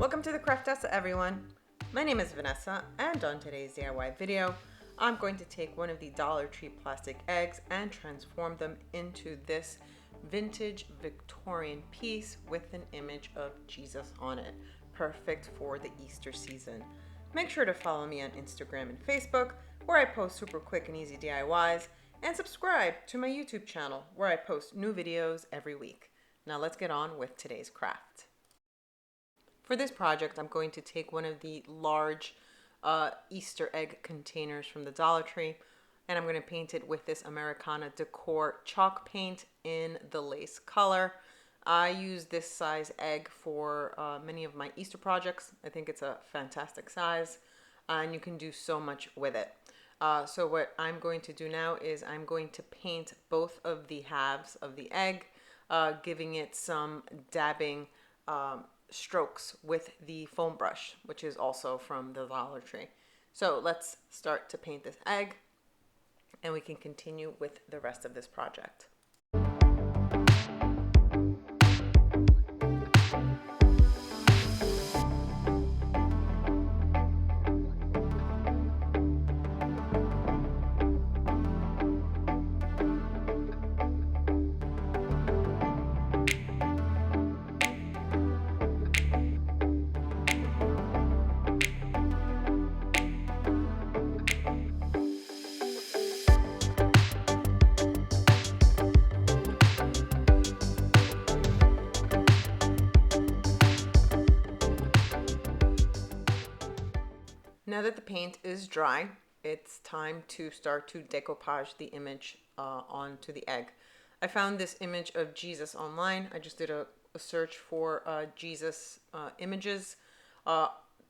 Welcome to the Craftessa, everyone. My name is Vanessa, and on today's DIY video, I'm going to take one of the Dollar Tree plastic eggs and transform them into this vintage Victorian piece with an image of Jesus on it. Perfect for the Easter season. Make sure to follow me on Instagram and Facebook, where I post super quick and easy DIYs, and subscribe to my YouTube channel, where I post new videos every week. Now let's get on with today's craft. For this project, I'm going to take one of the large Easter egg containers from the Dollar Tree, and I'm going to paint it with this Americana Decor chalk paint in the lace color. I use this size egg for many of my Easter projects. I think it's a fantastic size, and you can do so much with it. So what I'm going to do now is I'm going to paint both of the halves of the egg, giving it some dabbing strokes with the foam brush, which is also from the Dollar Tree. So let's start to paint this egg, and we can continue with the rest of this project. Now that the paint is dry, it's time to start to decoupage the image onto the egg. I found this image of Jesus online. I just did a search for Jesus images.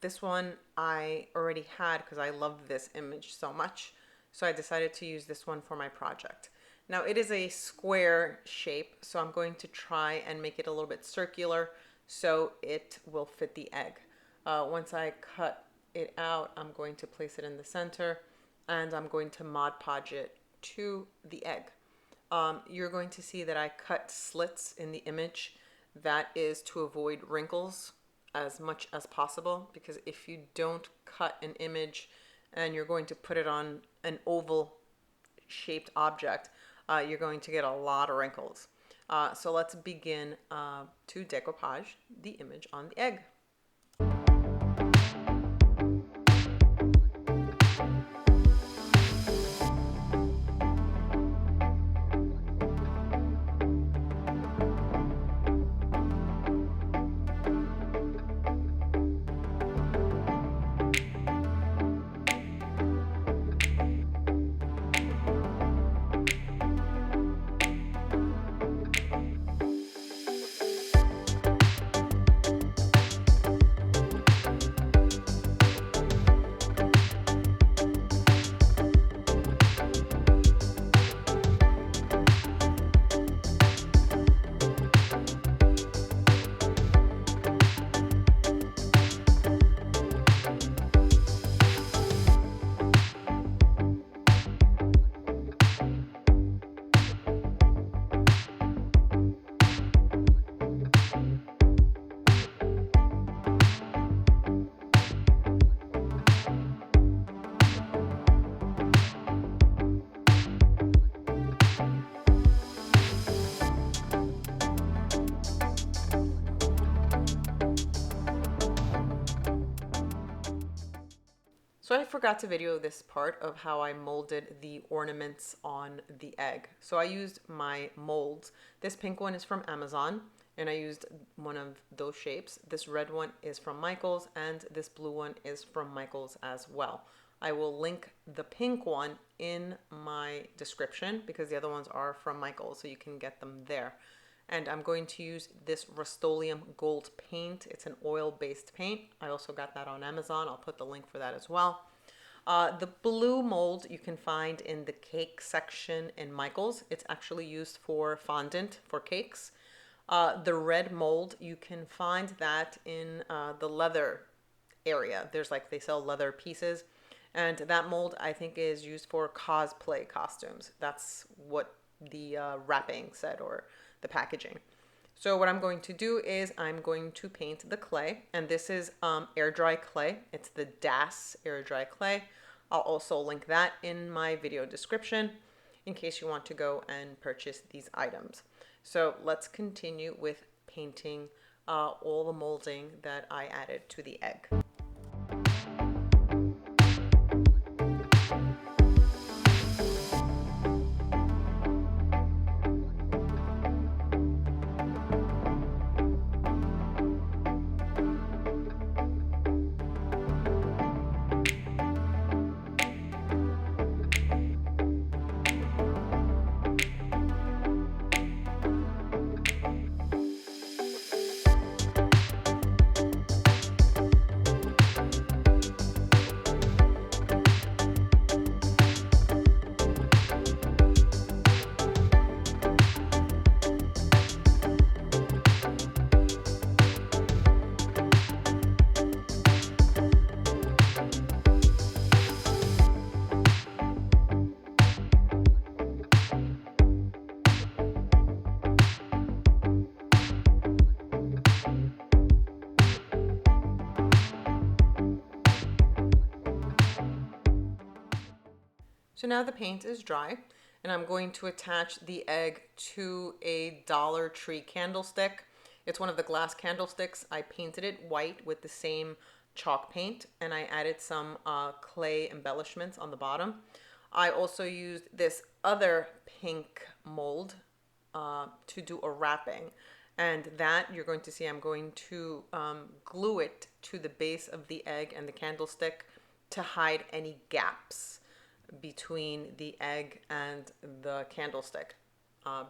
This one I already had because I love this image so much. So I decided to use this one for my project. Now it is a square shape, so I'm going to try and make it a little bit circular so it will fit the egg. Once I cut it out, I'm going to place it in the center, and I'm going to Mod Podge it to the egg. You're going to see that I cut slits in the image. That is to avoid wrinkles as much as possible, because if you don't cut an image and you're going to put it on an oval shaped object, you're going to get a lot of wrinkles. So let's begin to decoupage the image on the egg. So I forgot to video this part of how I molded the ornaments on the egg. So I used my molds. This pink one is from Amazon, and I used one of those shapes. This red one is from Michaels, and this blue one is from Michaels as well. I will link the pink one in my description because the other ones are from Michaels, so you can get them there. And I'm going to use this Rust-Oleum gold paint. It's an oil-based paint. I also got that on Amazon. I'll put the link for that as well. The blue mold you can find in the cake section in Michaels. It's actually used for fondant for cakes. The red mold, you can find that in the leather area. There's like, they sell leather pieces. And that mold I think is used for cosplay costumes. That's what the wrapping said, or the packaging. So what I'm going to do is I'm going to paint the clay, and this is air dry clay. It's the Das air dry clay. I'll also link that in my video description in case you want to go and purchase these items. So let's continue with painting all the molding that I added to the egg. So now the paint is dry, and I'm going to attach the egg to a Dollar Tree candlestick. It's one of the glass candlesticks. I painted it white with the same chalk paint, and I added some clay embellishments on the bottom. I also used this other pink mold to do a wrapping, and that you're going to see I'm going to glue it to the base of the egg and the candlestick to hide any gaps between the egg and the candlestick,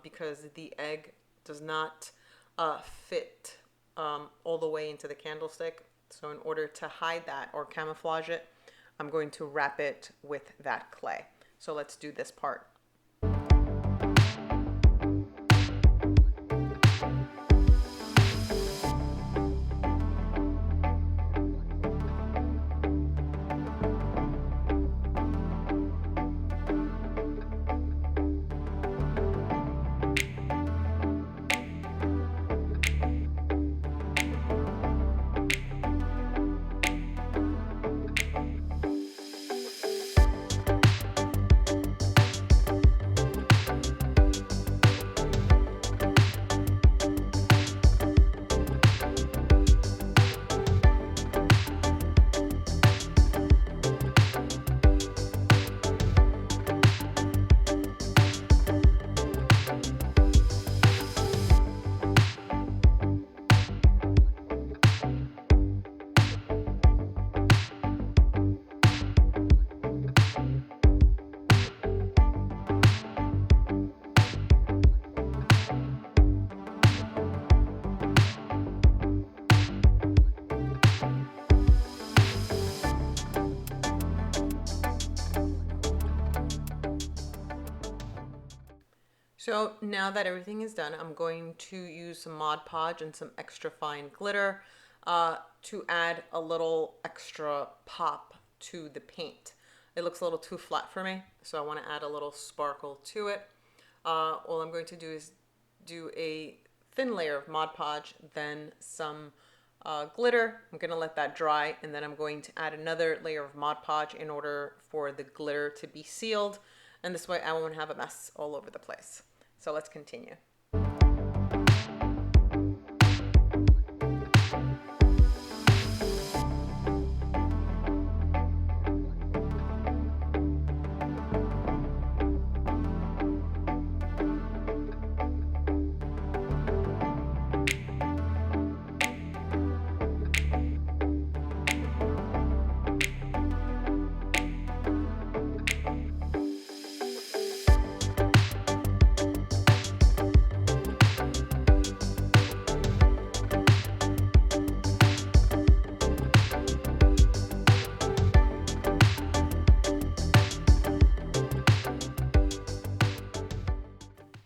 because the egg does not fit all the way into the candlestick. So in order to hide that or camouflage it, I'm going to wrap it with that clay. So let's do this part. So now that everything is done, I'm going to use some Mod Podge and some extra fine glitter to add a little extra pop to the paint. It looks a little too flat for me, so I want to add a little sparkle to it. All I'm going to do is do a thin layer of Mod Podge, then some glitter. I'm going to let that dry, and then I'm going to add another layer of Mod Podge in order for the glitter to be sealed, and this way I won't have a mess all over the place. So let's continue.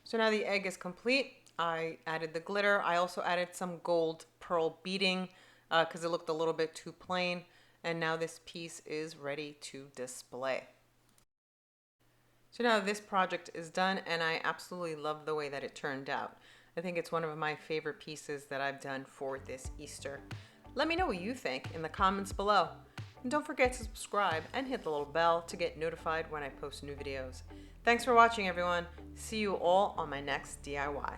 So now the egg is complete. I added the glitter. I also added some gold pearl beading because it looked a little bit too plain. And now this piece is ready to display. So now this project is done, and I absolutely love the way that it turned out. I think it's one of my favorite pieces that I've done for this Easter. Let me know what you think in the comments below. And don't forget to subscribe and hit the little bell to get notified when I post new videos. Thanks for watching, everyone. See you all on my next DIY.